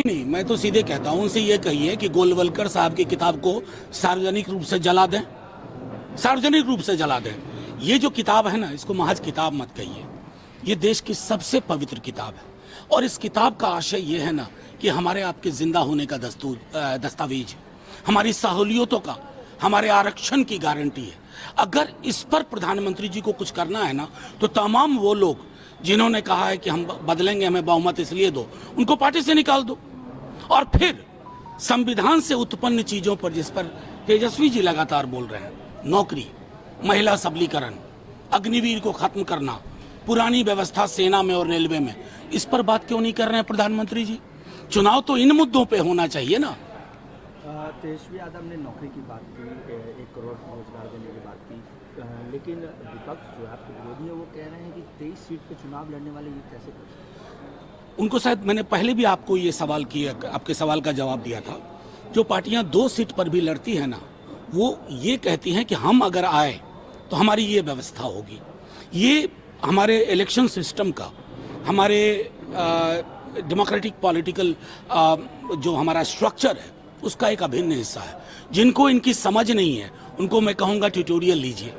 नहीं, मैं तो सीधे कहता हूं उनसे ये कहिए कि गोलवलकर साहब की किताब को सार्वजनिक रूप से जला दें, सार्वजनिक रूप से जला दें। ये जो किताब है ना, इसको महज किताब मत कहिए, ये देश की सबसे पवित्र किताब है। और इस किताब का आशय ये है ना कि हमारे आपके जिंदा होने का दस्तावेज, हमारी सहूलियतों का, हमारे आरक्षण की गारंटी है। अगर इस पर प्रधानमंत्री जी को कुछ करना है ना, तो तमाम वो लोग जिन्होंने कहा है कि हम बदलेंगे, हमें बहुमत इसलिए दो, उनको पार्टी से निकाल दो। और फिर संविधान से उत्पन्न चीजों पर, जिस पर तेजस्वी जी लगातार बोल रहे हैं, नौकरी, महिला सबलीकरण, अग्निवीर को खत्म करना, पुरानी व्यवस्था सेना में और रेलवे में, इस पर बात क्यों नहीं कर रहे हैं प्रधानमंत्री जी? चुनाव तो इन मुद्दों पे होना चाहिए ना। तेजस्वी यादव ने नौकरी की बात की, 1 करोड़ रोजगार देने की बात की, लेकिन विपक्ष जो आपके विरोधी है वो कह रहे हैं कि 23 सीट पे चुनाव लड़ने वाले ये कैसे कर सकते हैं? उनको शायद मैंने पहले भी आपको ये सवाल किया, आपके सवाल का जवाब दिया था। जो पार्टियां 2 सीट पर भी लड़ती है ना, वो ये कहती हैं कि हम अगर आए तो हमारी ये व्यवस्था होगी। ये हमारे इलेक्शन सिस्टम का, हमारे डेमोक्रेटिक पॉलिटिकल जो हमारा स्ट्रक्चर है, उसका एक अभिन्न हिस्सा है। जिनको इनकी समझ नहीं है, उनको मैं कहूँगा ट्यूटोरियल लीजिए।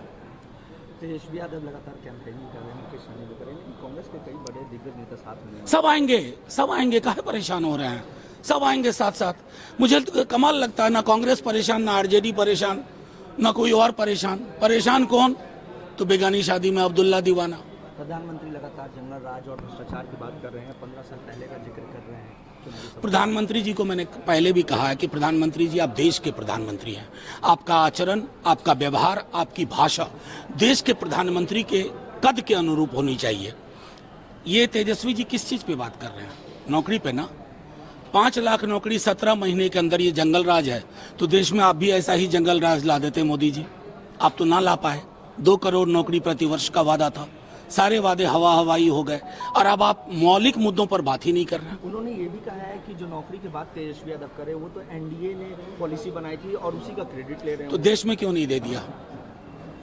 तेजस्वी यादव लगातार कैंपेनिंग कर रहे हैं, मुकेश सहनी भी कर रहे हैं, लेकिन कांग्रेस के कई बड़े दिग्गज नेता साथ में हैं। सब आएंगे, काहे परेशान हो रहे हैं? सब आएंगे साथ साथ। मुझे तो कमाल लगता है, ना कांग्रेस परेशान, ना आरजेडी परेशान, ना कोई और परेशान। परेशान कौन? तो बेगानी शादी में अब्दुल्ला दीवाना। प्रधानमंत्री लगातार जंगल राज और भ्रष्टाचार की बात कर रहे हैं, 15 साल पहले का जिक्र कर रहे हैं। प्रधानमंत्री जी को मैंने पहले भी कहा है कि प्रधानमंत्री जी, आप देश के प्रधानमंत्री हैं। आपका आचरण, आपका व्यवहार, आपकी भाषा देश के प्रधानमंत्री के कद के अनुरूप होनी चाहिए। ये तेजस्वी जी किस चीज पे बात कर रहे हैं? नौकरी पे ना। 5 लाख नौकरी 17 महीने के अंदर, ये जंगल राज है, तो देश में आप भी ऐसा ही जंगल राज ला देते मोदी जी। आप तो ना ला पाए। 2 करोड़ नौकरी प्रति वर्ष का वादा था, सारे वादे हवाई हो गए, और अब आप मौलिक मुद्दों पर बात ही नहीं कर रहे हैं। उन्होंने ये भी कहा है कि जो नौकरी की बात तेजस्वी यादव करे, वो तो एनडीए ने पॉलिसी बनाई थी और उसी का क्रेडिट ले रहे हैं। तो देश में क्यों नहीं दे दिया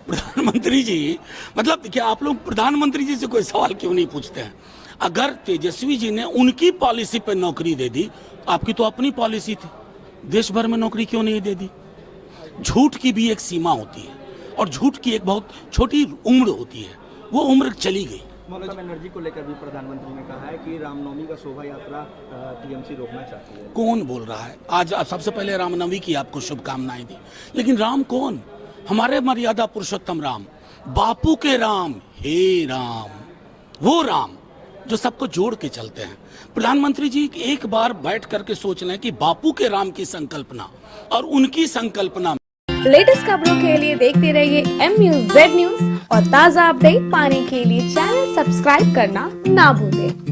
प्रधानमंत्री जी? मतलब क्या आप लोग प्रधानमंत्री जी से कोई सवाल क्यों नहीं पूछते हैं? अगर तेजस्वी जी ने उनकी पॉलिसी पे नौकरी दे दी, आपकी तो अपनी पॉलिसी थी, देश भर में नौकरी क्यों नहीं दे दी? झूठ की भी एक सीमा होती है, और झूठ की एक बहुत छोटी उम्र होती है, वो उम्र चली गई। ममता बनर्जी को लेकर भी प्रधानमंत्री ने कहा है कि रामनवमी का शोभा यात्रा टीएमसी रोकना चाहती है। कौन बोल रहा है? आज सबसे पहले रामनवमी की आपको शुभकामनाएं दी, लेकिन राम कौन? हमारे मर्यादा पुरुषोत्तम राम, बापू के राम, हे राम, वो राम जो सबको जोड़ के चलते हैं। प्रधानमंत्री जी एक बार बैठ करके सोच लें कि बापू के राम की संकल्पना और उनकी संकल्पना। लेटेस्ट खबरों के लिए देखते रहिए MUZ न्यूज, और ताज़ा अपडेट पाने के लिए चैनल सब्सक्राइब करना ना भूलें।